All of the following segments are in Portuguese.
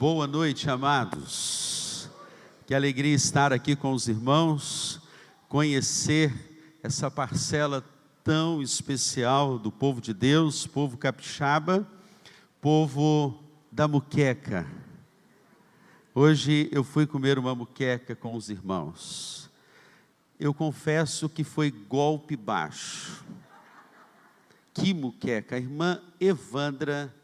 Boa noite, amados. Que alegria estar aqui com os irmãos, conhecer essa parcela tão especial do povo de Deus, povo capixaba, povo da muqueca. Hoje eu fui comer uma muqueca com os irmãos. Eu confesso que foi golpe baixo. Que muqueca! A irmã Evandra,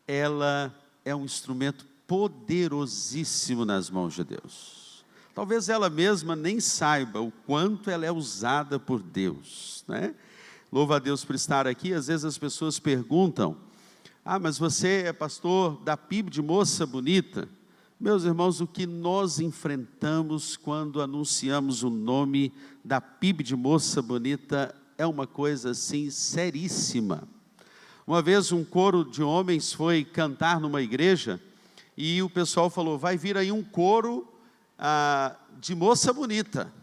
ela é um instrumento poderosíssimo nas mãos de Deus. Talvez ela mesma nem saiba o quanto ela é usada por Deus, né? Louva a Deus por estar aqui. Às vezes as pessoas perguntam: mas você é pastor da PIB de Moça Bonita? Meus irmãos, o que nós enfrentamos quando anunciamos o nome da PIB de Moça Bonita é uma coisa assim seríssima. Uma vez um coro de homens foi cantar numa igreja e o pessoal falou: vai vir aí um coro de Moça Bonita.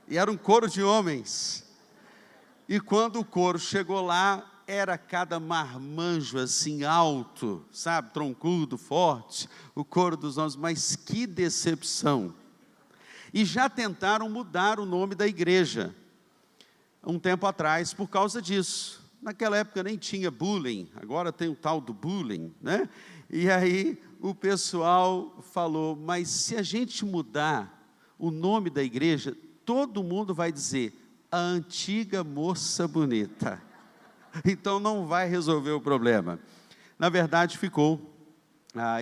E era um coro de homens. E quando o coro chegou lá, era cada marmanjo assim alto, sabe, troncudo, forte, o coro dos homens. Mas que decepção! E já tentaram mudar o nome da igreja um tempo atrás por causa disso. Naquela época nem tinha bullying, agora tem o tal do bullying, né? E aí o pessoal falou: mas se a gente mudar o nome da igreja, todo mundo vai dizer a antiga Moça Bonita. Então não vai resolver o problema. Na verdade ficou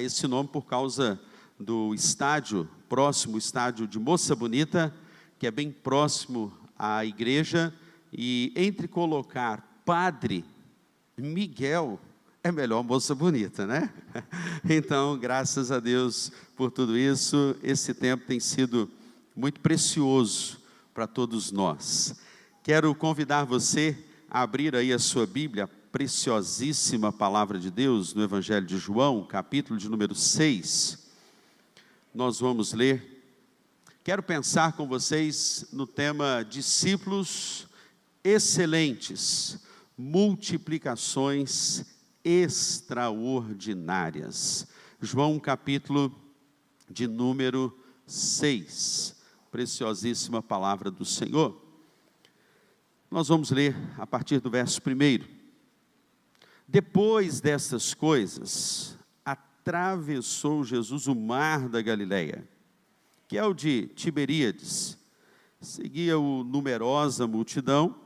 esse nome por causa do estádio, próximo estádio de Moça Bonita, que é bem próximo à igreja. E entre colocar Padre Miguel, é melhor Moça Bonita, né? Então, graças a Deus por tudo isso. Esse tempo tem sido muito precioso para todos nós. Quero convidar você a abrir aí a sua Bíblia, a preciosíssima palavra de Deus, no Evangelho de João, capítulo de número 6. Nós vamos ler. Quero pensar com vocês no tema discípulos excelentes, multiplicações extraordinárias. João capítulo de número 6, preciosíssima palavra do Senhor. Nós vamos ler a partir do verso 1. Depois dessas coisas, atravessou Jesus o mar da Galileia, que é o de Tiberíades. Seguia-o numerosa multidão,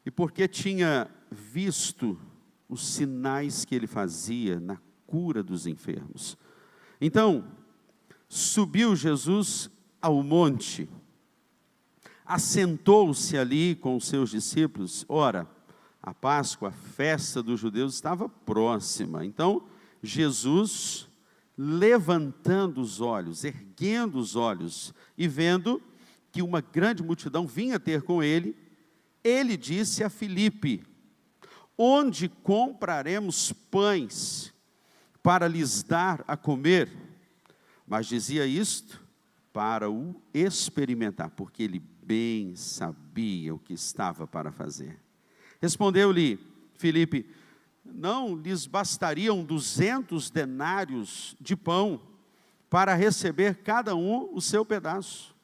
e porque tinha visto os sinais que ele fazia na cura dos enfermos. Então, subiu Jesus ao monte, assentou-se ali com os seus discípulos. Ora, a Páscoa, a festa dos judeus, estava próxima. Então, Jesus, levantando os olhos, erguendo os olhos, e vendo que uma grande multidão vinha ter com ele, ele disse a Filipe: onde compraremos pães para lhes dar a comer? Mas dizia isto para o experimentar, porque ele bem sabia o que estava para fazer. Respondeu-lhe Filipe: não lhes bastariam 200 denários de pão para receber cada um o seu pedaço?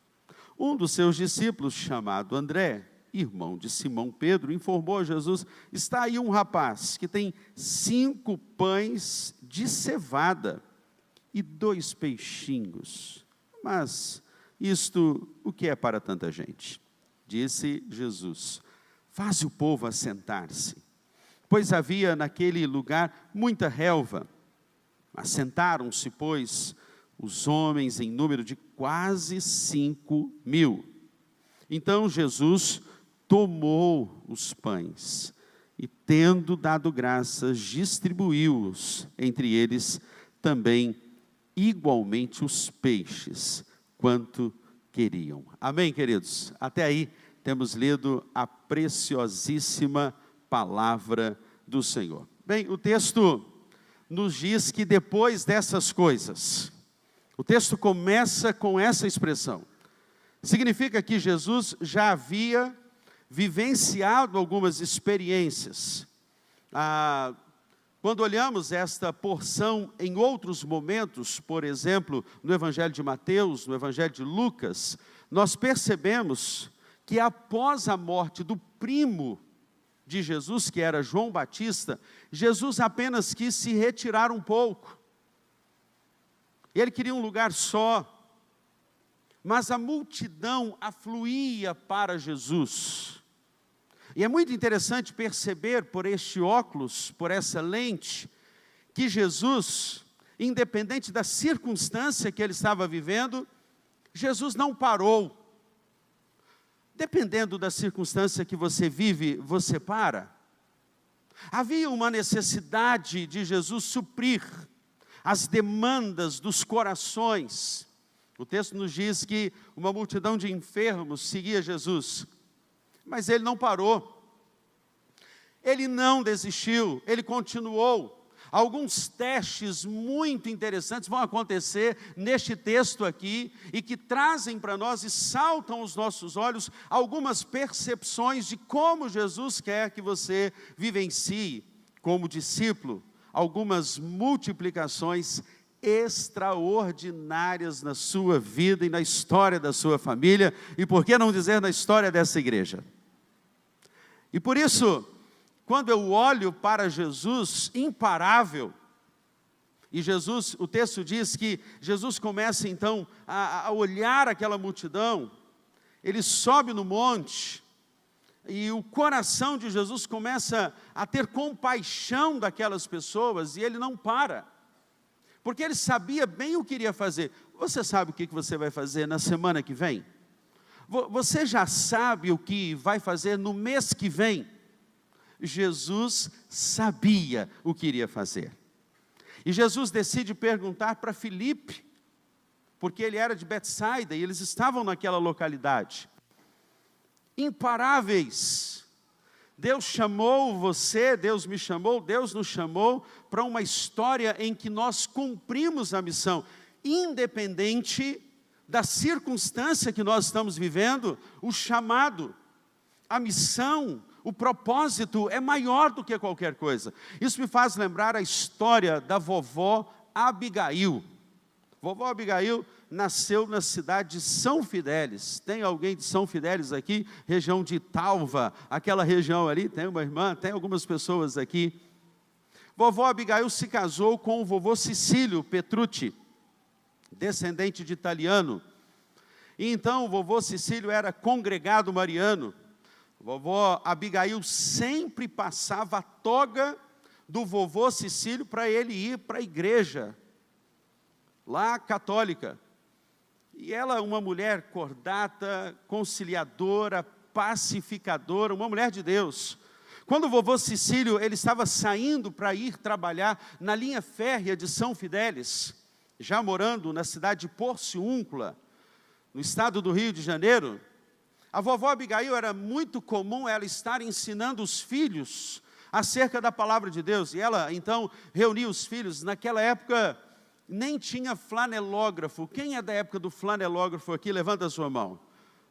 Um dos seus discípulos, chamado André, irmão de Simão Pedro, informou a Jesus: está aí um rapaz que tem 5 pães de cevada e 2 peixinhos. Mas isto o que é para tanta gente? Disse Jesus: faze o povo assentar-se. Pois havia naquele lugar muita relva. Assentaram-se, pois, os homens em número de quase 5.000. Então Jesus tomou os pães e, tendo dado graças, distribuiu-os entre eles, também igualmente os peixes, quanto queriam. Amém, queridos? Até aí temos lido a preciosíssima palavra do Senhor. Bem, o texto nos diz que depois dessas coisas, o texto começa com essa expressão. Significa que Jesus já havia vivenciado algumas experiências Quando olhamos esta porção em outros momentos, por exemplo, no Evangelho de Mateus, no Evangelho de Lucas, nós percebemos que após a morte do primo de Jesus, que era João Batista, Jesus apenas quis se retirar um pouco. Ele queria um lugar só, mas a multidão afluía para Jesus. E é muito interessante perceber por este óculos, por essa lente, que Jesus, independente da circunstância que ele estava vivendo, Jesus não parou. Dependendo da circunstância que você vive, você para. Havia uma necessidade de Jesus suprir as demandas dos corações. O texto nos diz que uma multidão de enfermos seguia Jesus, mas ele não parou. Ele não desistiu, ele continuou. Alguns testes muito interessantes vão acontecer neste texto aqui, e que trazem para nós e saltam aos nossos olhos algumas percepções de como Jesus quer que você vivencie como discípulo, algumas multiplicações extraordinárias na sua vida e na história da sua família, e por que não dizer na história dessa igreja. E por isso, quando eu olho para Jesus imparável, e Jesus, o texto diz que Jesus começa então a olhar aquela multidão, ele sobe no monte, e o coração de Jesus começa a ter compaixão daquelas pessoas, e ele não para, porque ele sabia bem o que iria fazer. Você sabe o que você vai fazer na semana que vem? Você já sabe o que vai fazer no mês que vem? Jesus sabia o que iria fazer. E Jesus decide perguntar para Filipe, porque ele era de Betsaida e eles estavam naquela localidade. Imparáveis. Deus chamou você, Deus me chamou, Deus nos chamou para uma história em que nós cumprimos a missão, independente da circunstância que nós estamos vivendo. O chamado, a missão, o propósito é maior do que qualquer coisa. Isso me faz lembrar a história da vovó Abigail. Vovó Abigail nasceu na cidade de São Fidélis. Tem alguém de São Fidélis aqui? Região de Talva, aquela região ali, tem uma irmã, tem algumas pessoas aqui. Vovó Abigail se casou com o vovô Cicílio Petrucci, descendente de italiano. E então o vovô Cicílio era congregado mariano. Vovó Abigail sempre passava a toga do vovô Cicílio para ele ir para a igreja, lá católica. E ela, uma mulher cordata, conciliadora, pacificadora, uma mulher de Deus. Quando o vovô Cicílio, ele estava saindo para ir trabalhar na linha férrea de São Fidélis, já morando na cidade de Porciúncula, no estado do Rio de Janeiro, a vovó Abigail era muito comum ela estar ensinando os filhos acerca da palavra de Deus. E ela, então, reunia os filhos. Naquela época, nem tinha flanelógrafo. Quem é da época do flanelógrafo aqui? Levanta a sua mão.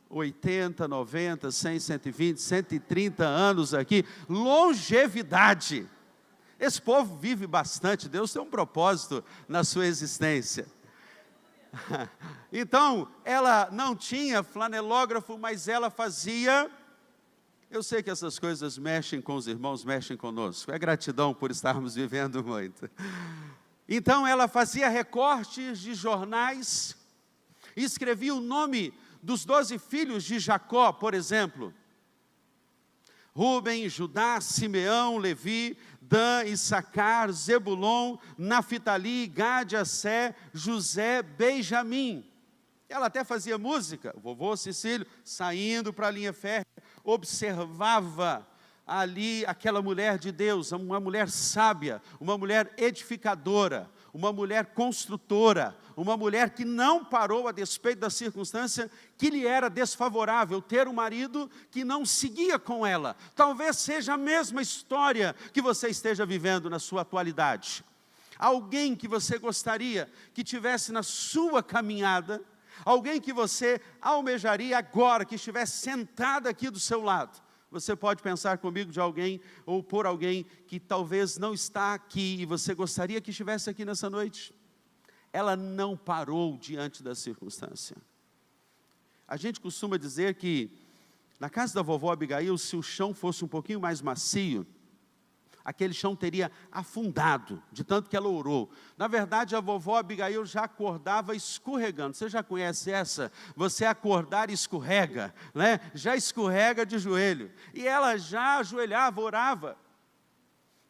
80, 90, 100, 120, 130 anos aqui. Longevidade. Esse povo vive bastante. Deus tem um propósito na sua existência. Então, ela não tinha flanelógrafo, mas ela fazia. Eu sei que essas coisas mexem com os irmãos, mexem conosco. É gratidão por estarmos vivendo muito. Então, ela fazia recortes de jornais, e escrevia o nome dos 12 filhos de Jacó, por exemplo. Rúben, Judá, Simeão, Levi, Dan, Issacar, Zebulon, Naftali, Gade, Assé, José, Benjamim. Ela até fazia música. O vovô Cicílio, saindo para a linha férrea, observava ali aquela mulher de Deus, uma mulher sábia, uma mulher edificadora, uma mulher construtora, uma mulher que não parou a despeito da circunstância que lhe era desfavorável, ter um marido que não seguia com ela. Talvez seja a mesma história que você esteja vivendo na sua atualidade. Alguém que você gostaria que tivesse na sua caminhada, alguém que você almejaria agora, que estivesse sentado aqui do seu lado, Você pode pensar comigo de alguém, ou por alguém, que talvez não está aqui, e você gostaria que estivesse aqui nessa noite. Ela não parou diante da circunstância. A gente costuma dizer que, na casa da vovó Abigail, se o chão fosse um pouquinho mais macio, aquele chão teria afundado, de tanto que ela orou. Na verdade, a vovó Abigail já acordava escorregando. Você já conhece essa? Você acordar e escorrega, né? Já escorrega de joelho. E ela já ajoelhava, orava.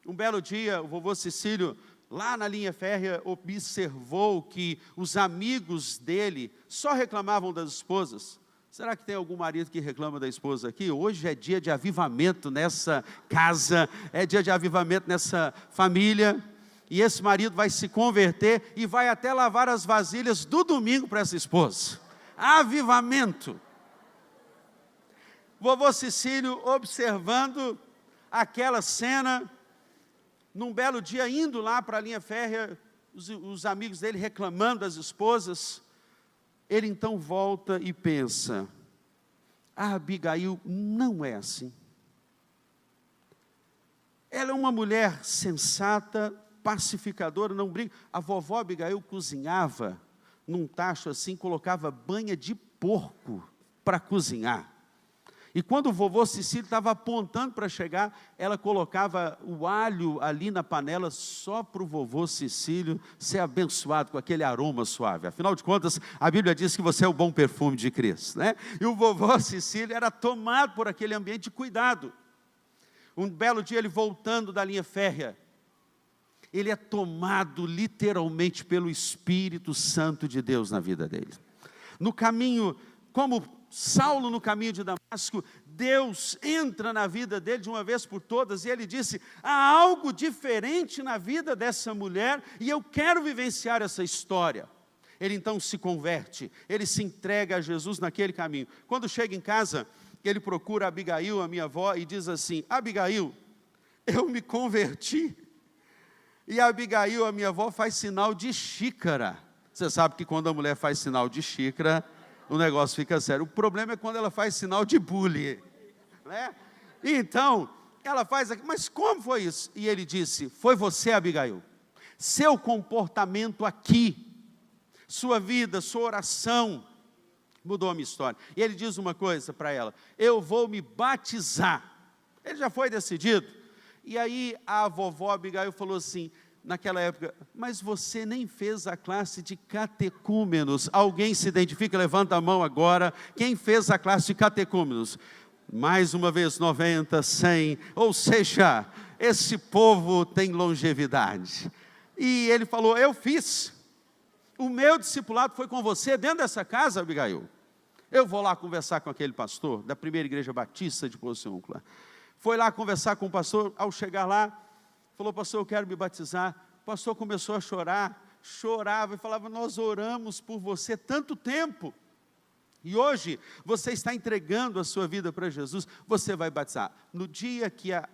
Um belo dia, o vovô Cecílio, lá na linha férrea, observou que os amigos dele só reclamavam das esposas. Será que tem algum marido que reclama da esposa aqui? Hoje é dia de avivamento nessa casa, é dia de avivamento nessa família, e esse marido vai se converter e vai até lavar as vasilhas do domingo para essa esposa. Avivamento. Vovô Cecílio observando aquela cena, num belo dia indo lá para a linha férrea, os amigos dele reclamando das esposas. Ele então volta e pensa, a Abigail não é assim. Ela é uma mulher sensata, pacificadora, não briga. A vovó Abigail cozinhava num tacho assim, colocava banha de porco para cozinhar. E quando o vovô Cecílio estava apontando para chegar, ela colocava o alho ali na panela só para o vovô Cecílio ser abençoado com aquele aroma suave. Afinal de contas, a Bíblia diz que você é o bom perfume de Cristo, né? E o vovô Cecílio era tomado por aquele ambiente de cuidado. Um belo dia, ele voltando da linha férrea, ele é tomado literalmente pelo Espírito Santo de Deus na vida dele. No caminho, como Saulo no caminho de Damasco, Deus entra na vida dele de uma vez por todas, e ele disse, há algo diferente na vida dessa mulher, e eu quero vivenciar essa história. Ele então se converte, ele se entrega a Jesus naquele caminho. Quando chega em casa, ele procura Abigail, a minha avó, e diz assim, Abigail, eu me converti. E a Abigail, a minha avó, faz sinal de xícara. Você sabe que quando a mulher faz sinal de xícara, o negócio fica sério. O problema é quando ela faz sinal de bule, né? Então, ela faz aqui, mas como foi isso? E ele disse, foi você, Abigail. Seu comportamento aqui, sua vida, sua oração, mudou a minha história. E ele diz uma coisa para ela, eu vou me batizar. Ele já foi decidido. E aí a vovó Abigail falou assim, naquela época, mas você nem fez a classe de catecúmenos. Alguém se identifica? Levanta a mão agora. Quem fez a classe de catecúmenos? Mais uma vez, 90, 100. Ou seja, esse povo tem longevidade. E ele falou, eu fiz. O meu discipulado foi com você dentro dessa casa, Abigail. Eu vou lá conversar com aquele pastor da primeira igreja batista de Pociúncula. Foi lá conversar com o pastor, ao chegar lá, falou, pastor, eu quero me batizar. O pastor começou a chorar, chorava e falava, nós oramos por você tanto tempo. E hoje, você está entregando a sua vida para Jesus, você vai batizar. No dia que a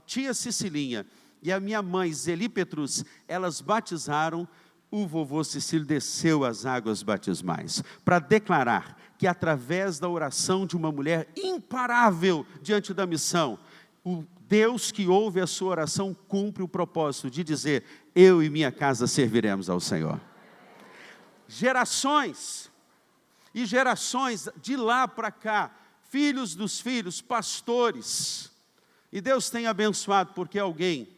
tia Cecilinha e a minha mãe, Zeli Petrus, elas batizaram, o vovô Cecílio desceu as águas batismais, para declarar que através da oração de uma mulher imparável diante da missão, o Deus que ouve a sua oração cumpre o propósito de dizer, eu e minha casa serviremos ao Senhor. Gerações e gerações de lá para cá, filhos dos filhos, pastores, e Deus tem abençoado porque alguém,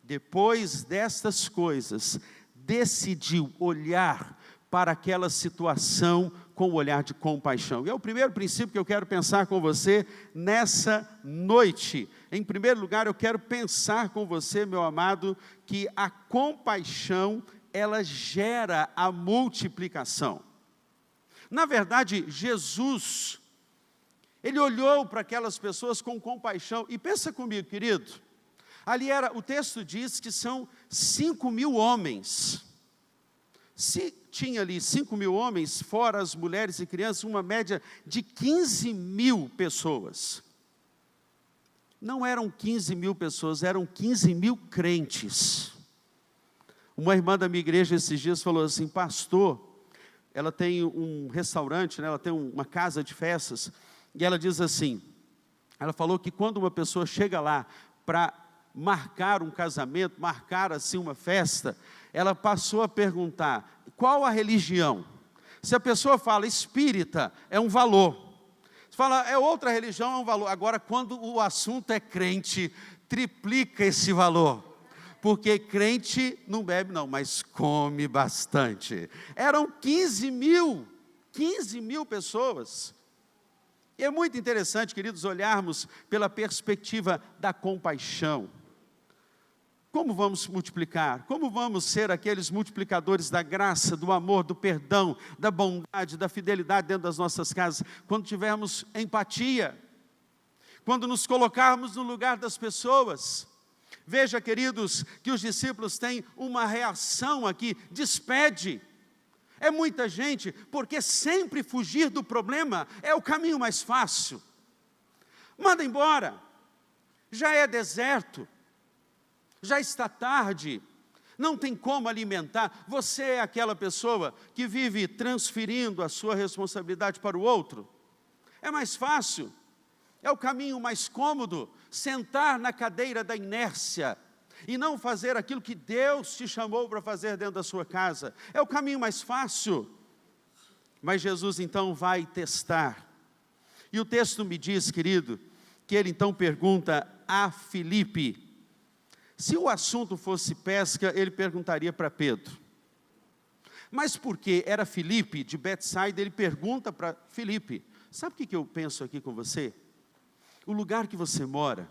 depois destas coisas, decidiu olhar para aquela situação com um olhar de compaixão. E é o primeiro princípio que eu quero pensar com você nessa noite. Em primeiro lugar, eu quero pensar com você, meu amado, que a compaixão, ela gera a multiplicação. Na verdade, Jesus, ele olhou para aquelas pessoas com compaixão, e pensa comigo, querido, ali o texto diz que são 5.000 homens. Se tinha ali 5.000 homens, fora as mulheres e crianças, uma média de 15.000 pessoas. Não eram 15.000 pessoas, eram 15.000 crentes. Uma irmã da minha igreja esses dias falou assim, pastor, ela tem um restaurante, né, ela tem uma casa de festas, e ela diz assim, Ela falou que quando uma pessoa chega lá para marcar um casamento, marcar assim uma festa, ela passou a perguntar, qual a religião? Se a pessoa fala espírita, é um valor. Se fala é outra religião, é um valor. Agora, quando o assunto é crente, triplica esse valor. Porque crente não bebe não, mas come bastante. Eram 15 mil pessoas. E é muito interessante, queridos, olharmos pela perspectiva da compaixão. Como vamos multiplicar? Como vamos ser aqueles multiplicadores da graça, do amor, do perdão, da bondade, da fidelidade dentro das nossas casas? Quando tivermos empatia, quando nos colocarmos no lugar das pessoas. Veja, queridos, que os discípulos têm uma reação aqui, despede. É muita gente, porque sempre fugir do problema é o caminho mais fácil. Manda embora, já é deserto, já está tarde, não tem como alimentar. Você é aquela pessoa que vive transferindo a sua responsabilidade para o outro. É mais fácil, é o caminho mais cômodo, sentar na cadeira da inércia e não fazer aquilo que Deus te chamou para fazer dentro da sua casa. É o caminho mais fácil. Mas Jesus então vai testar. E o texto me diz, querido, que ele então pergunta a Filipe. Se o assunto fosse pesca, ele perguntaria para Pedro. Mas porque era Filipe de Betsaida, ele pergunta para Filipe. Sabe o que eu penso aqui com você? O lugar que você mora,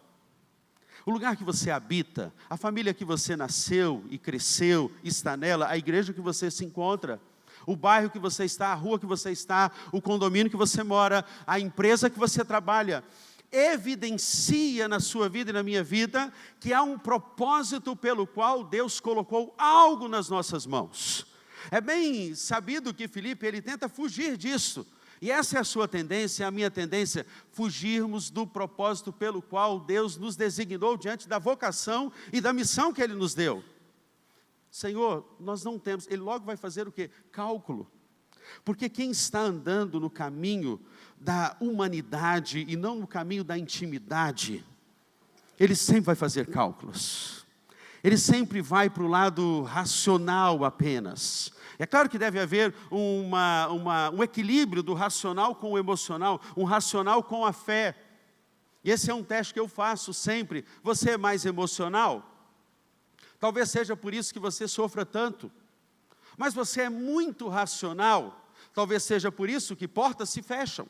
o lugar que você habita, a família que você nasceu e cresceu, está nela, a igreja que você se encontra, o bairro que você está, a rua que você está, o condomínio que você mora, a empresa que você trabalha, evidencia na sua vida e na minha vida que há um propósito pelo qual Deus colocou algo nas nossas mãos. É bem sabido que Filipe, ele tenta fugir disso. E essa é a sua tendência, a minha tendência, fugirmos do propósito pelo qual Deus nos designou diante da vocação e da missão que Ele nos deu. Senhor, nós não temos, Ele logo vai fazer o quê? Cálculo. Porque quem está andando no caminho da humanidade e não no caminho da intimidade, ele sempre vai fazer cálculos. Ele sempre vai para o lado racional apenas. É claro que deve haver um equilíbrio do racional com o emocional, um racional com a fé. E esse é um teste que eu faço sempre. Você é mais emocional? Talvez seja por isso que você sofra tanto. Mas você é muito racional? Talvez seja por isso que portas se fecham.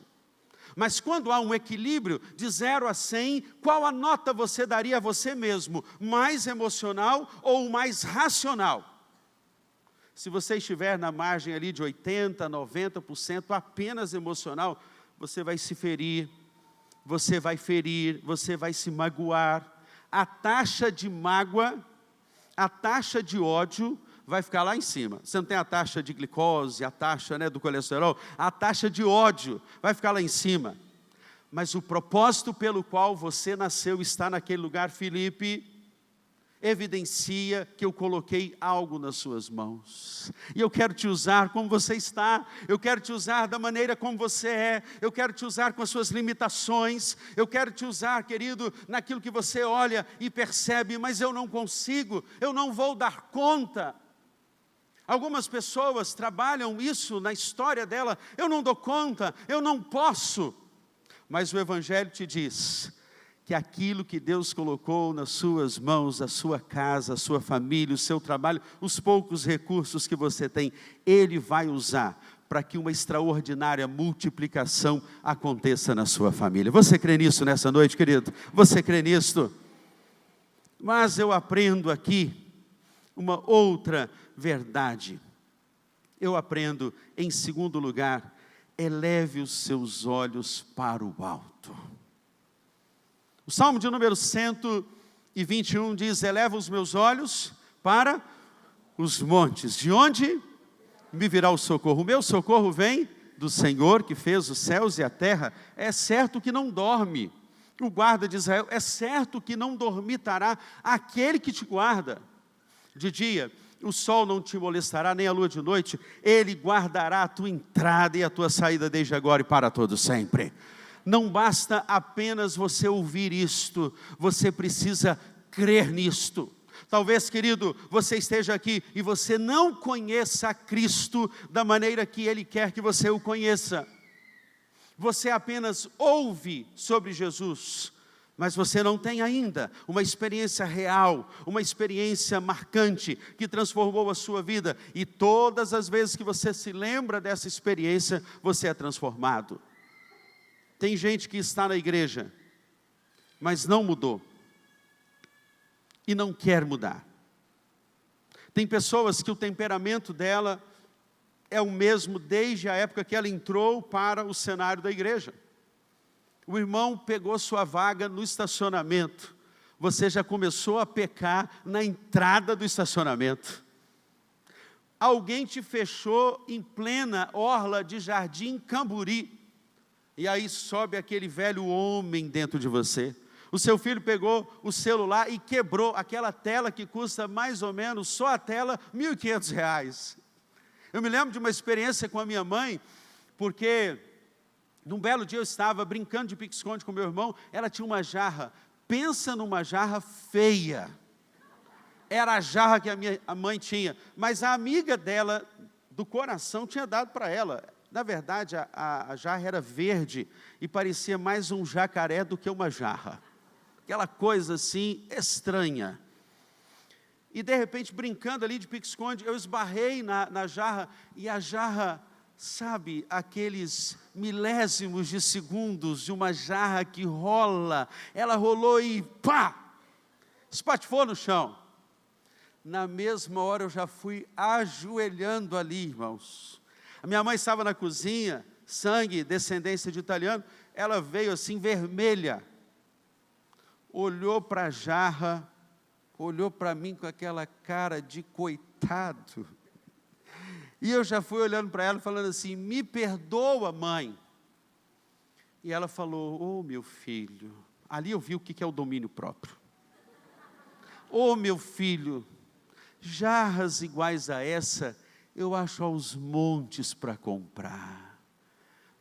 Mas quando há um equilíbrio de 0 a 100, qual a nota você daria a você mesmo? Mais emocional ou mais racional? Se você estiver na margem ali de 80%, 90% apenas emocional, você vai se ferir, você vai ferir, você vai se magoar. A taxa de mágoa, a taxa de ódio vai ficar lá em cima. Você não tem a taxa de glicose, a taxa do colesterol, a taxa de ódio vai ficar lá em cima. Mas o propósito pelo qual você nasceu está naquele lugar, Filipe, evidencia que eu coloquei algo nas suas mãos. E eu quero te usar como você está, eu quero te usar da maneira como você é, eu quero te usar com as suas limitações, eu quero te usar, querido, naquilo que você olha e percebe, mas eu não consigo, eu não vou dar conta. Algumas pessoas trabalham isso na história dela, eu não dou conta, eu não posso. Mas o Evangelho te diz que aquilo que Deus colocou nas suas mãos, a sua casa, a sua família, o seu trabalho, os poucos recursos que você tem, Ele vai usar para que uma extraordinária multiplicação aconteça na sua família. Você crê nisso nessa noite, querido? Você crê nisso? Mas eu aprendo aqui uma outra verdade. Eu aprendo, em segundo lugar, eleve os seus olhos para o alto. O Salmo de número 121 diz, eleva os meus olhos para os montes. De onde me virá o socorro? O meu socorro vem do Senhor que fez os céus e a terra. É certo que não dorme. O guarda de Israel, é certo que não dormitará aquele que te guarda. De dia, o sol não te molestará, nem a lua de noite. Ele guardará a tua entrada e a tua saída desde agora e para todo sempre. Não basta apenas você ouvir isto, você precisa crer nisto. Talvez, querido, você esteja aqui e você não conheça a Cristo da maneira que Ele quer que você o conheça. Você apenas ouve sobre Jesus, mas você não tem ainda uma experiência real, uma experiência marcante que transformou a sua vida. E todas as vezes que você se lembra dessa experiência, você é transformado. Tem gente que está na igreja, mas não mudou. E não quer mudar. Tem pessoas que o temperamento dela é o mesmo desde a época que ela entrou para o cenário da igreja. O irmão pegou sua vaga no estacionamento. Você já começou a pecar na entrada do estacionamento. Alguém te fechou em plena orla de Jardim Camburi. E aí sobe aquele velho homem dentro de você. O seu filho pegou o celular e quebrou aquela tela que custa mais ou menos, só a tela, R$ 1.500. Eu me lembro de uma experiência com a minha mãe, porque num belo dia eu estava brincando de pique-esconde com meu irmão, ela tinha uma jarra, pensa numa jarra feia. Era a jarra que a mãe tinha, mas a amiga dela, do coração, tinha dado para ela. Na verdade, a jarra era verde e parecia mais um jacaré do que uma jarra. Aquela coisa assim, estranha. E de repente, brincando ali de pique-esconde, eu esbarrei na jarra, e a jarra, sabe, aqueles milésimos de segundos de uma jarra que rola, ela rolou e pá, espatifou no chão. Na mesma hora eu já fui ajoelhando ali, irmãos. A minha mãe estava na cozinha, sangue, descendência de italiano, ela veio assim vermelha, olhou para a jarra, olhou para mim com aquela cara de coitado, e eu já fui olhando para ela falando assim, me perdoa, mãe. E ela falou, oh meu filho, ali eu vi o que é o domínio próprio. Oh meu filho, jarras iguais a essa, eu acho aos montes para comprar.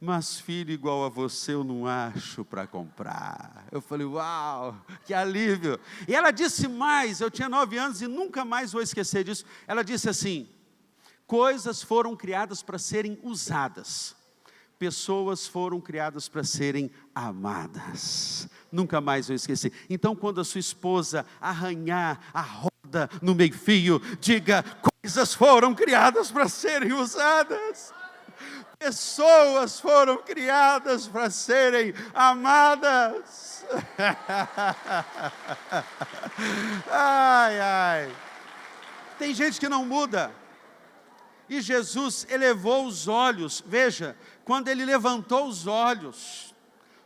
Mas filho igual a você eu não acho para comprar. Eu falei, uau, que alívio. E ela disse mais, eu tinha 9 anos e nunca mais vou esquecer disso. Ela disse assim, coisas foram criadas para serem usadas. Pessoas foram criadas para serem amadas. Nunca mais vou esquecer. Então quando a sua esposa arranhar a roda no meio-fio, diga, coisas foram criadas para serem usadas. Pessoas foram criadas para serem amadas. Ai, ai. Tem gente que não muda. E Jesus elevou os olhos. Veja, quando Ele levantou os olhos,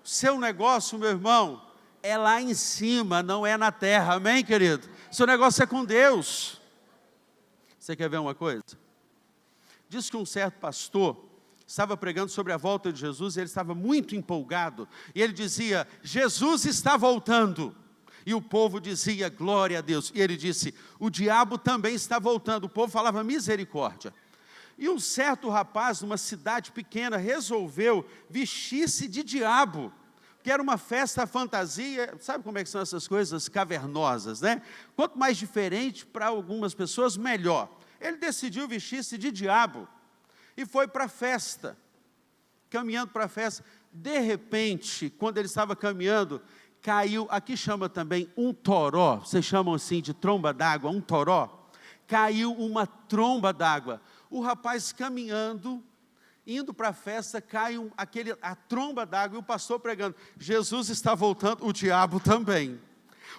seu negócio, meu irmão, é lá em cima, não é na terra. Amém, querido? Seu negócio é com Deus. Você quer ver uma coisa? Diz que um certo pastor estava pregando sobre a volta de Jesus, e ele estava muito empolgado, e ele dizia, Jesus está voltando, e o povo dizia, glória a Deus, e ele disse, o diabo também está voltando, o povo falava misericórdia, e um certo rapaz, numa cidade pequena, resolveu vestir-se de diabo, que era uma festa fantasia, sabe como é que são essas coisas cavernosas, né? Quanto mais diferente para algumas pessoas, melhor. Ele decidiu vestir-se de diabo, e foi para a festa, caminhando para a festa. De repente, quando ele estava caminhando, caiu, aqui chama também um toró, vocês chamam assim de tromba d'água, um toró, caiu uma tromba d'água. O rapaz caminhando, indo para a festa, cai a tromba d'água, e o pastor pregando, Jesus está voltando, o diabo também.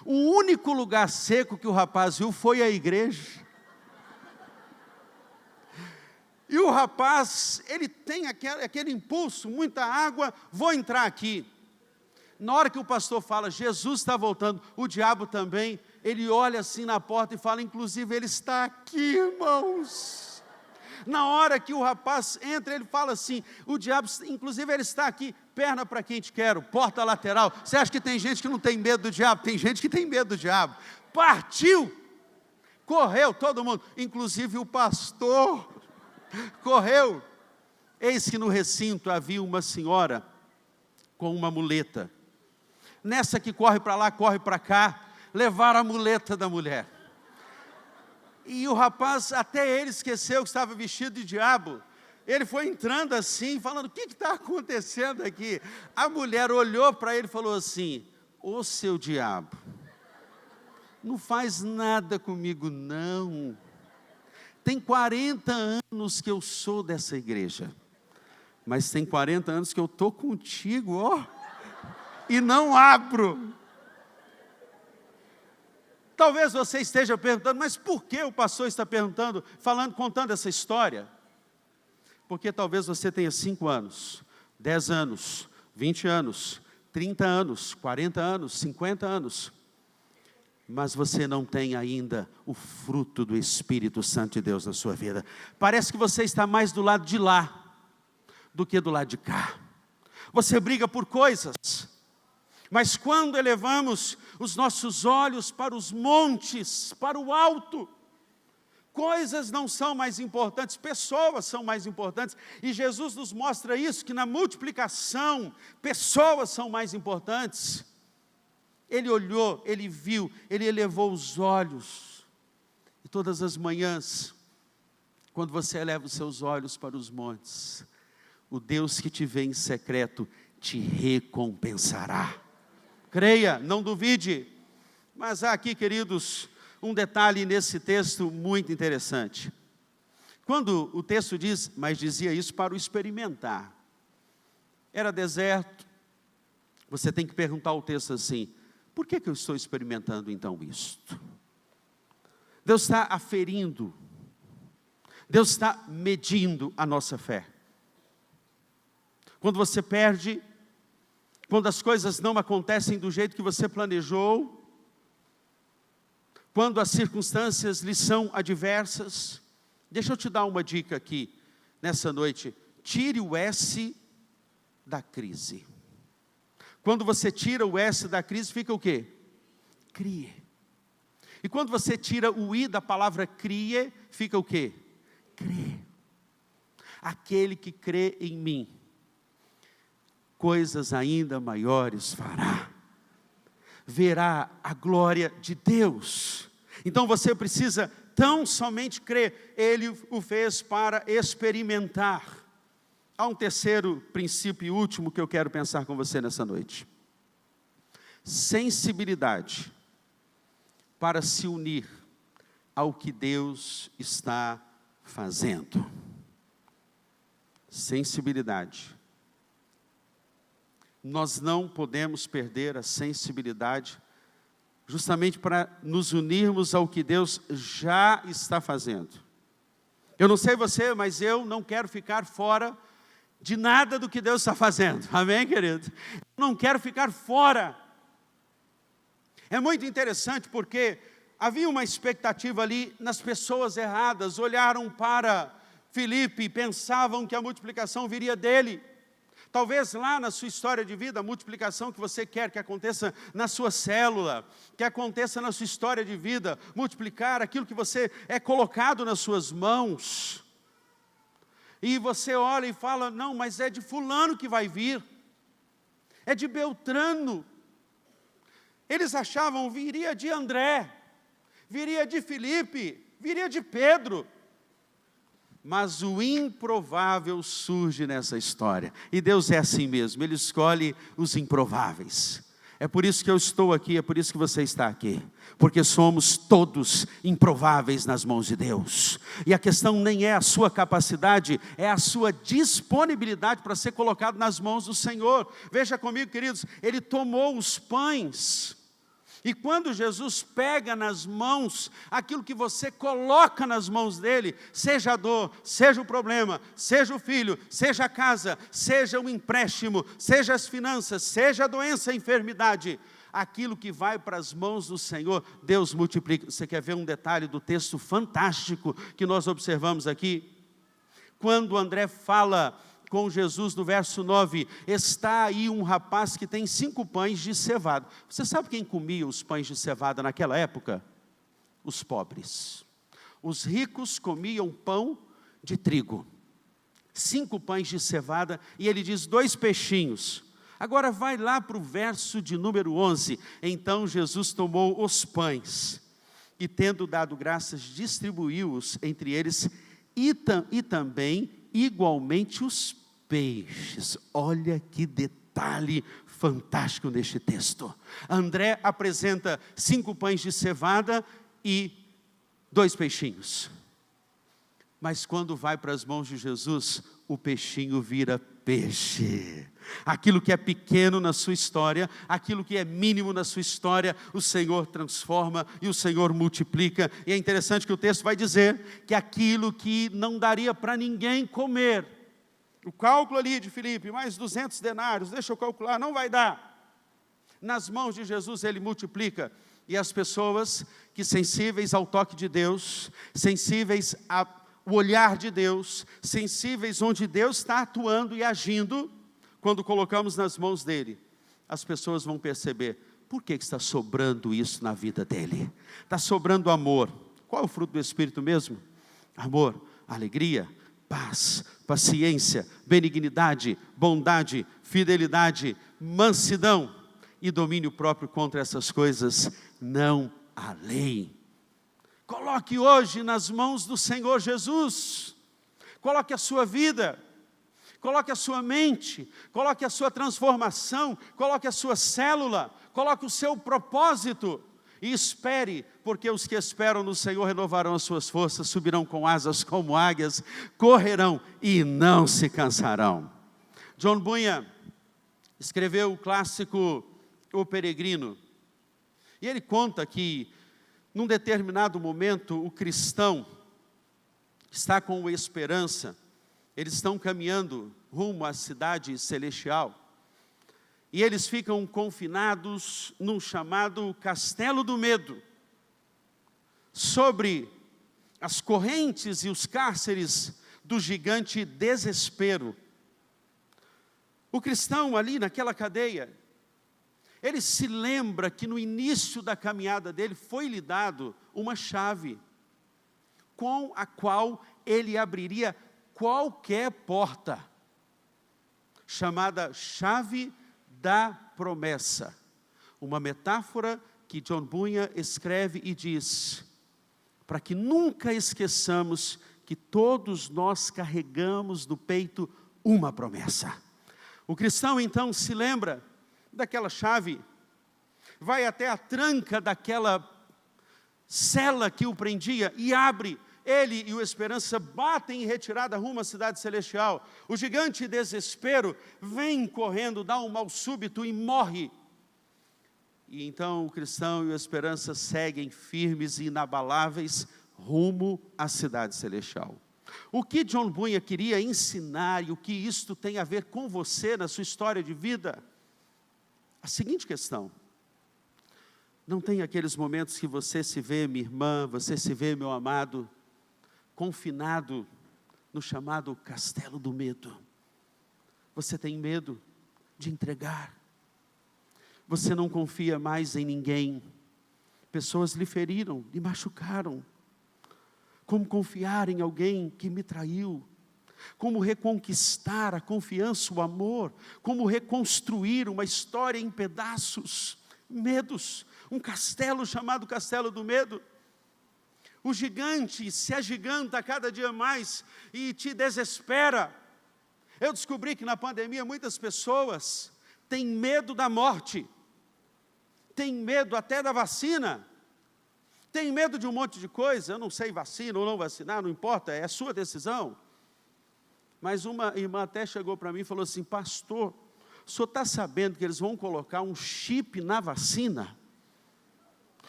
O único lugar seco que o rapaz viu foi a igreja. E o rapaz, ele tem aquele impulso, muita água, vou entrar aqui. Na hora que o pastor fala, Jesus está voltando, o diabo também, ele olha assim na porta e fala, inclusive ele está aqui, irmãos. Na hora que o rapaz entra, ele fala assim, o diabo, inclusive ele está aqui, perna para quem te quero, porta lateral. Você acha que tem gente que não tem medo do diabo? Tem gente que tem medo do diabo. Partiu, correu todo mundo, inclusive o pastor. Correu, eis que no recinto havia uma senhora com uma muleta. Nessa que corre para lá, corre para cá, levaram a muleta da mulher. E o rapaz, até ele esqueceu que estava vestido de diabo. Ele foi entrando assim, falando, o que está acontecendo aqui? A mulher olhou para ele e falou assim, ô seu diabo, não faz nada comigo não. Tem 40 anos que eu sou dessa igreja, mas tem 40 anos que eu estou contigo, ó, e não abro. Talvez você esteja perguntando, mas por que o pastor está perguntando, contando essa história? Porque talvez você tenha 5 anos, 10 anos, 20 anos, 30 anos, 40 anos, 50 anos, mas você não tem ainda o fruto do Espírito Santo de Deus na sua vida. Parece que você está mais do lado de lá, do que do lado de cá. Você briga por coisas, mas quando elevamos os nossos olhos para os montes, para o alto, coisas não são mais importantes, pessoas são mais importantes. E Jesus nos mostra isso, que na multiplicação, pessoas são mais importantes. Ele olhou, ele viu, ele elevou os olhos. E todas as manhãs, quando você eleva os seus olhos para os montes, o Deus que te vê em secreto te recompensará. Creia, não duvide. Mas há aqui, queridos, um detalhe nesse texto muito interessante. Quando o texto diz, mas dizia isso para o experimentar. Era deserto. Você tem que perguntar ao texto assim, por que eu estou experimentando então isto? Deus está aferindo. Deus está medindo a nossa fé. Quando você perde, quando as coisas não acontecem do jeito que você planejou, quando as circunstâncias lhe são adversas, deixa eu te dar uma dica aqui, nessa noite, tire o S da crise. Quando você tira o S da crise, fica o quê? Crie. E quando você tira o I da palavra crie, fica o quê? Crê. Aquele que crê em mim, coisas ainda maiores fará. Verá a glória de Deus. Então você precisa tão somente crer. Ele o fez para experimentar. Há um terceiro princípio e último que eu quero pensar com você nessa noite. Sensibilidade para se unir ao que Deus está fazendo. Sensibilidade. Nós não podemos perder a sensibilidade, justamente para nos unirmos ao que Deus já está fazendo. Eu não sei você, mas eu não quero ficar fora de nada do que Deus está fazendo. Amém, querido? Eu não quero ficar fora. É muito interessante porque havia uma expectativa ali nas pessoas erradas. Olharam para Filipe e pensavam que a multiplicação viria dele. Talvez lá na sua história de vida, a multiplicação que você quer que aconteça na sua célula, que aconteça na sua história de vida, multiplicar aquilo que você é colocado nas suas mãos. E você olha e fala, não, mas é de fulano que vai vir, é de Beltrano. Eles achavam, viria de André, viria de Filipe, viria de Pedro. Mas o improvável surge nessa história. E Deus é assim mesmo, Ele escolhe os improváveis. É por isso que eu estou aqui, é por isso que você está aqui. Porque somos todos improváveis nas mãos de Deus. E a questão nem é a sua capacidade, é a sua disponibilidade para ser colocado nas mãos do Senhor. Veja comigo, queridos, Ele tomou os pães. E quando Jesus pega nas mãos aquilo que você coloca nas mãos dele, seja a dor, seja o problema, seja o filho, seja a casa, seja o empréstimo, seja as finanças, seja a doença, a enfermidade, aquilo que vai para as mãos do Senhor, Deus multiplica. Você quer ver um detalhe do texto fantástico que nós observamos aqui? Quando André fala com Jesus no verso 9, está aí um rapaz que tem 5 pães de cevada. Você sabe quem comia os pães de cevada naquela época? Os pobres. Os ricos comiam pão de trigo. 5 pães de cevada, e ele diz 2 peixinhos. Agora vai lá para o verso de número 11. Então Jesus tomou os pães e, tendo dado graças, distribuiu-os entre eles e também igualmente os peixes. Olha que detalhe fantástico neste texto. André apresenta 5 pães de cevada e 2 peixinhos. Mas quando vai para as mãos de Jesus, o peixinho vira peixe. Aquilo que é pequeno na sua história, aquilo que é mínimo na sua história, o Senhor transforma e o Senhor multiplica. E é interessante que o texto vai dizer que aquilo que não daria para ninguém comer, o cálculo ali de Filipe, mais 200 denários, deixa eu calcular, não vai dar. Nas mãos de Jesus ele multiplica. E as pessoas que sensíveis ao toque de Deus, sensíveis ao olhar de Deus, sensíveis onde Deus está atuando e agindo, quando colocamos nas mãos dele, as pessoas vão perceber, por que está sobrando isso na vida dele? Está sobrando amor. Qual é o fruto do Espírito mesmo? Amor, alegria, paz, paciência, benignidade, bondade, fidelidade, mansidão e domínio próprio. Contra essas coisas não há lei. Coloque hoje nas mãos do Senhor Jesus. Coloque a sua vida, coloque a sua mente, coloque a sua transformação, coloque a sua célula, coloque o seu propósito e espere, porque os que esperam no Senhor renovarão as suas forças, subirão com asas como águias, correrão e não se cansarão. John Bunyan escreveu o clássico O Peregrino, e ele conta que num determinado momento o cristão está com esperança, eles estão caminhando rumo à cidade celestial, e eles ficam confinados num chamado Castelo do Medo, sobre as correntes e os cárceres do gigante desespero. O cristão ali naquela cadeia, ele se lembra que no início da caminhada dele foi-lhe dado uma chave, com a qual ele abriria qualquer porta, chamada chave da promessa. Uma metáfora que John Bunyan escreve e diz, para que nunca esqueçamos que todos nós carregamos no peito uma promessa. O cristão então se lembra daquela chave, vai até a tranca daquela cela que o prendia e abre. Ele e o esperança batem em retirada rumo à cidade celestial. O gigante desespero vem correndo, dá um mal súbito e morre. E então o cristão e a esperança seguem firmes e inabaláveis rumo à cidade celestial. O que John Bunyan queria ensinar e o que isto tem a ver com você na sua história de vida? A seguinte questão: não tem aqueles momentos que você se vê, minha irmã, você se vê, meu amado, confinado no chamado Castelo do Medo? Você tem medo de entregar, você não confia mais em ninguém, pessoas lhe feriram, lhe machucaram. Como confiar em alguém que me traiu? Como reconquistar a confiança, o amor? Como reconstruir uma história em pedaços? Medos, um castelo chamado Castelo do Medo. O gigante se agiganta cada dia mais e te desespera. Eu descobri que na pandemia muitas pessoas têm medo da morte, têm medo até da vacina, têm medo de um monte de coisa. Eu não sei vacina ou não vacinar, não importa, é a sua decisão. Mas uma irmã até chegou para mim e falou assim: pastor, o senhor está sabendo que eles vão colocar um chip na vacina?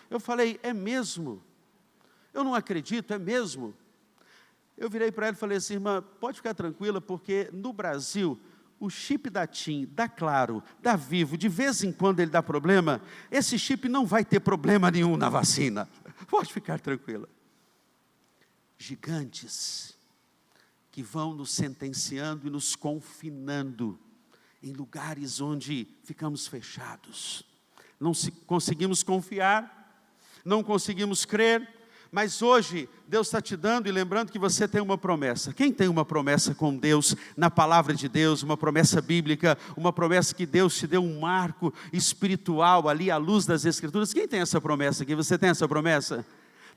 Eu falei: é mesmo? Eu não acredito, é mesmo? Eu virei para ela e falei assim: irmã, pode ficar tranquila, porque no Brasil, o chip da TIM, da Claro, da Vivo, de vez em quando ele dá problema, esse chip não vai ter problema nenhum na vacina. Pode ficar tranquila. Gigantes que vão nos sentenciando e nos confinando em lugares onde ficamos fechados. Não conseguimos confiar, não conseguimos crer, Mas hoje, Deus está te dando e lembrando que você tem uma promessa. Quem tem uma promessa com Deus, na palavra de Deus, uma promessa bíblica, uma promessa que Deus te deu um marco espiritual ali, à luz das Escrituras? Quem tem essa promessa aqui? Você tem essa promessa?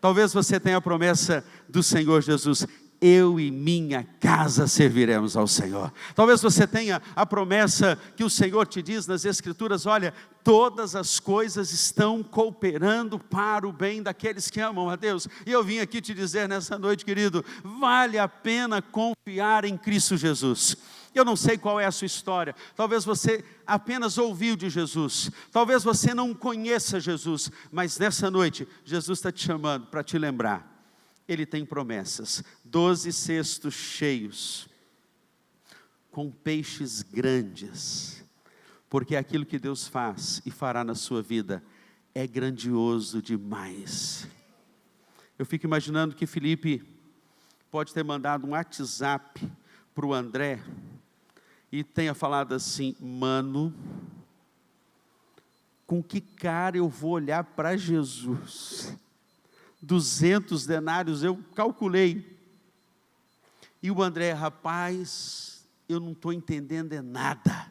Talvez você tenha a promessa do Senhor Jesus: eu e minha casa serviremos ao Senhor. Talvez você tenha a promessa que o Senhor te diz nas Escrituras: olha, todas as coisas estão cooperando para o bem daqueles que amam a Deus. E eu vim aqui te dizer nessa noite, querido, vale a pena confiar em Cristo Jesus. Eu não sei qual é a sua história, talvez você apenas ouviu de Jesus, talvez você não conheça Jesus, mas nessa noite, Jesus está te chamando para te lembrar. Ele tem promessas, 12 cestos cheios, com peixes grandes, porque aquilo que Deus faz e fará na sua vida é grandioso demais. Eu fico imaginando que Felipe pode ter mandado um WhatsApp para o André, e tenha falado assim: mano, com que cara eu vou olhar para Jesus? 200 denários, eu calculei. E o André: rapaz, eu não estou entendendo nada,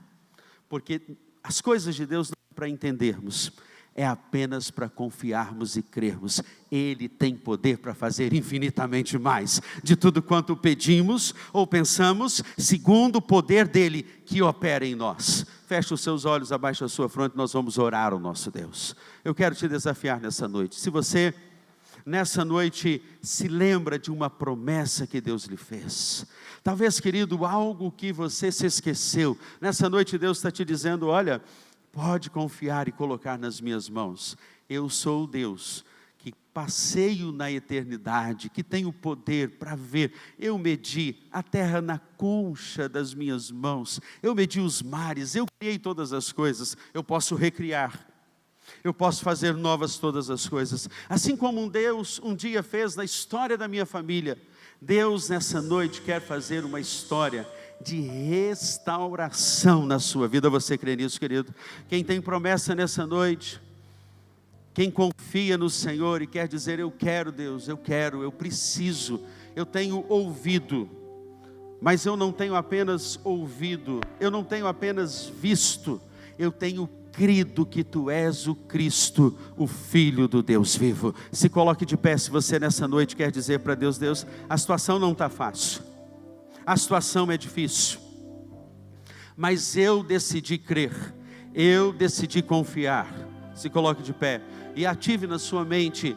porque as coisas de Deus não é para entendermos, é apenas para confiarmos e crermos. Ele tem poder para fazer infinitamente mais, de tudo quanto pedimos ou pensamos, segundo o poder dele que opera em nós. Feche os seus olhos, abaixe a sua fronte, nós vamos orar ao nosso Deus. Eu quero te desafiar nessa noite. Se você nessa noite se lembra de uma promessa que Deus lhe fez, talvez, querido, algo que você se esqueceu, nessa noite Deus está te dizendo: olha, pode confiar e colocar nas minhas mãos. Eu sou o Deus que passeio na eternidade, que tenho poder para ver. Eu medi a terra na concha das minhas mãos, eu medi os mares, eu criei todas as coisas. Eu posso recriar, eu posso fazer novas todas as coisas, assim como um Deus um dia fez na história da minha família. Deus nessa noite quer fazer uma história de restauração na sua vida. Você crê nisso, querido? Quem tem promessa nessa noite, quem confia no Senhor e quer dizer: eu quero, Deus, eu quero, eu preciso, eu tenho ouvido, mas eu não tenho apenas ouvido, eu não tenho apenas visto, eu tenho crido que Tu és o Cristo, o Filho do Deus vivo. Se coloque de pé se você nessa noite quer dizer para Deus: Deus, a situação não está fácil, a situação é difícil, mas eu decidi crer, eu decidi confiar. Se coloque de pé e ative na sua mente,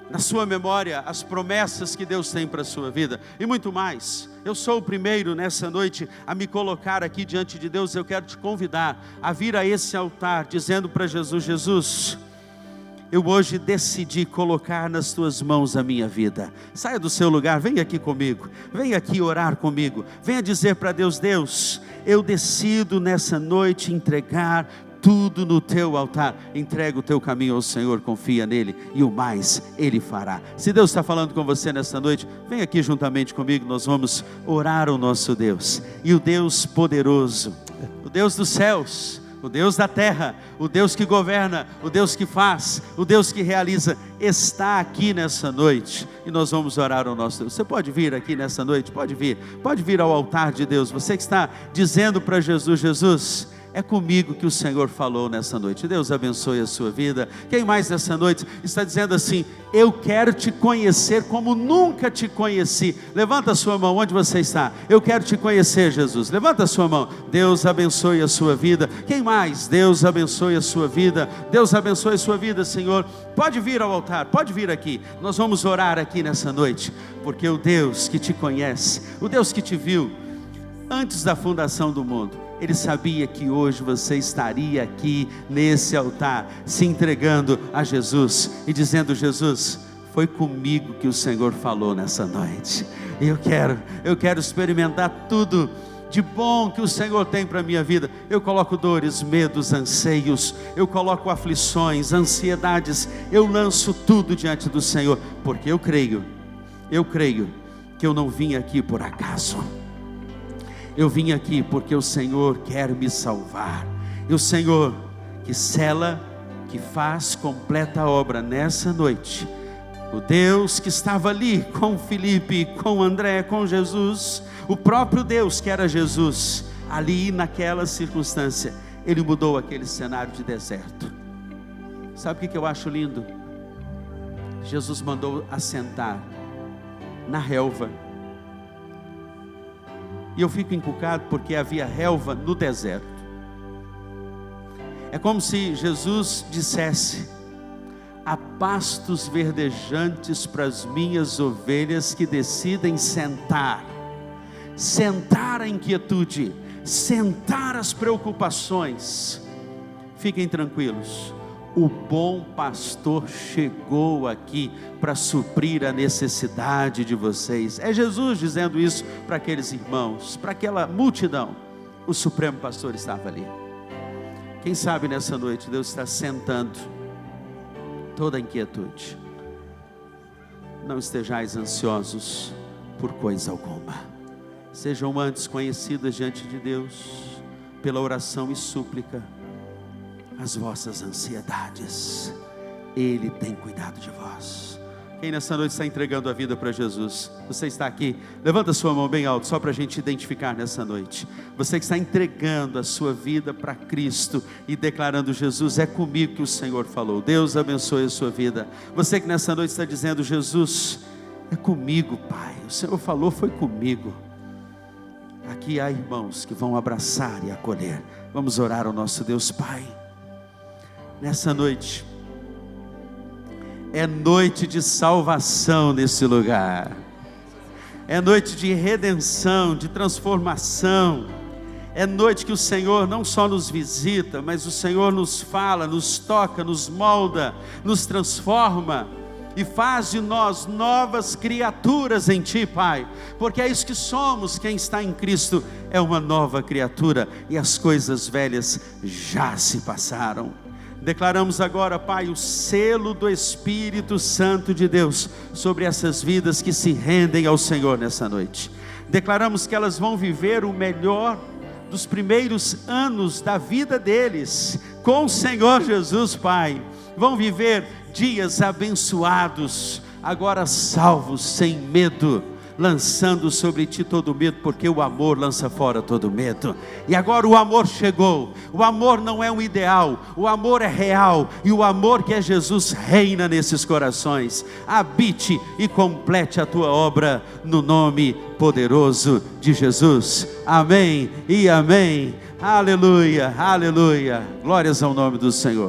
na sua memória, as promessas que Deus tem para a sua vida, e muito mais. Eu sou o primeiro nessa noite a me colocar aqui diante de Deus. Eu quero te convidar a vir a esse altar, dizendo para Jesus: Jesus, eu hoje decidi colocar nas Tuas mãos a minha vida. Saia do seu lugar, venha aqui comigo, venha aqui orar comigo, venha dizer para Deus: Deus, eu decido nessa noite entregar tudo no Teu altar. Entrega o teu caminho ao Senhor, confia nele e o mais Ele fará. Se Deus está falando com você nessa noite, vem aqui juntamente comigo, nós vamos orar ao nosso Deus. E o Deus poderoso, o Deus dos céus, o Deus da terra, o Deus que governa, o Deus que faz, o Deus que realiza, está aqui nessa noite, e nós vamos orar ao nosso Deus. Você pode vir aqui nessa noite, pode vir ao altar de Deus. Você que está dizendo para Jesus: Jesus, é comigo que o Senhor falou nessa noite. Deus abençoe a sua vida. Quem mais nessa noite está dizendo assim: eu quero te conhecer como nunca te conheci? Levanta a sua mão, onde você está? Eu quero te conhecer, Jesus. Levanta a sua mão. Deus abençoe a sua vida. Quem mais? Deus abençoe a sua vida. Deus abençoe a sua vida, Senhor. Pode vir ao altar, pode vir aqui. Nós vamos orar aqui nessa noite, porque o Deus que te conhece, o Deus que te viu antes da fundação do mundo, Ele sabia que hoje você estaria aqui nesse altar, se entregando a Jesus e dizendo: Jesus, foi comigo que o Senhor falou nessa noite. E eu quero experimentar tudo de bom que o Senhor tem para a minha vida. Eu coloco dores, medos, anseios, eu coloco aflições, ansiedades, eu lanço tudo diante do Senhor, porque eu creio que eu não vim aqui por acaso. Eu vim aqui porque o Senhor quer me salvar. E o Senhor que sela, que faz completa a obra nessa noite, O Deus que estava ali com Filipe, com André, com Jesus, o próprio Deus que era Jesus, ali naquela circunstância, Ele mudou aquele cenário de deserto. Sabe o que eu acho lindo? Jesus mandou assentar na relva. E eu fico encucado porque havia relva no deserto. É como se Jesus dissesse: há pastos verdejantes para as minhas ovelhas que decidem sentar a inquietude, sentar as preocupações. Fiquem tranquilos, o bom pastor chegou aqui para suprir a necessidade de vocês. É Jesus dizendo isso para aqueles irmãos, para aquela multidão. O supremo pastor estava ali. Quem sabe nessa noite Deus está sentando toda a inquietude. Não estejais ansiosos por coisa alguma. Sejam antes conhecidas diante de Deus, pela oração e súplica, as vossas ansiedades. Ele tem cuidado de vós. Quem nessa noite está entregando a vida para Jesus? Você está aqui? Levanta a sua mão bem alto, só para a gente identificar nessa noite. Você que está entregando a sua vida para Cristo e declarando: Jesus, é comigo que o Senhor falou. Deus abençoe a sua vida. Você que nessa noite está dizendo: Jesus, é comigo, Pai, o Senhor falou, foi comigo. Aqui há irmãos que vão abraçar e acolher. Vamos orar ao nosso Deus. Pai, nessa noite é noite de salvação nesse lugar, é noite de redenção, de transformação, é noite que o Senhor não só nos visita, mas o Senhor nos fala, nos toca, nos molda, nos transforma e faz de nós novas criaturas em Ti, Pai, porque é isso que somos. Quem está em Cristo é uma nova criatura, e as coisas velhas já se passaram. Declaramos agora, Pai, o selo do Espírito Santo de Deus sobre essas vidas que se rendem ao Senhor nessa noite. Declaramos que elas vão viver o melhor dos primeiros anos da vida deles com o Senhor Jesus, Pai. Vão viver dias abençoados, agora salvos, sem medo, lançando sobre ti todo medo, porque o amor lança fora todo medo. E agora o amor chegou. O amor não é um ideal, o amor é real, e o amor que é Jesus reina nesses corações. Habite e complete a tua obra no nome poderoso de Jesus. Amém e amém. Aleluia, aleluia. Glórias ao nome do Senhor.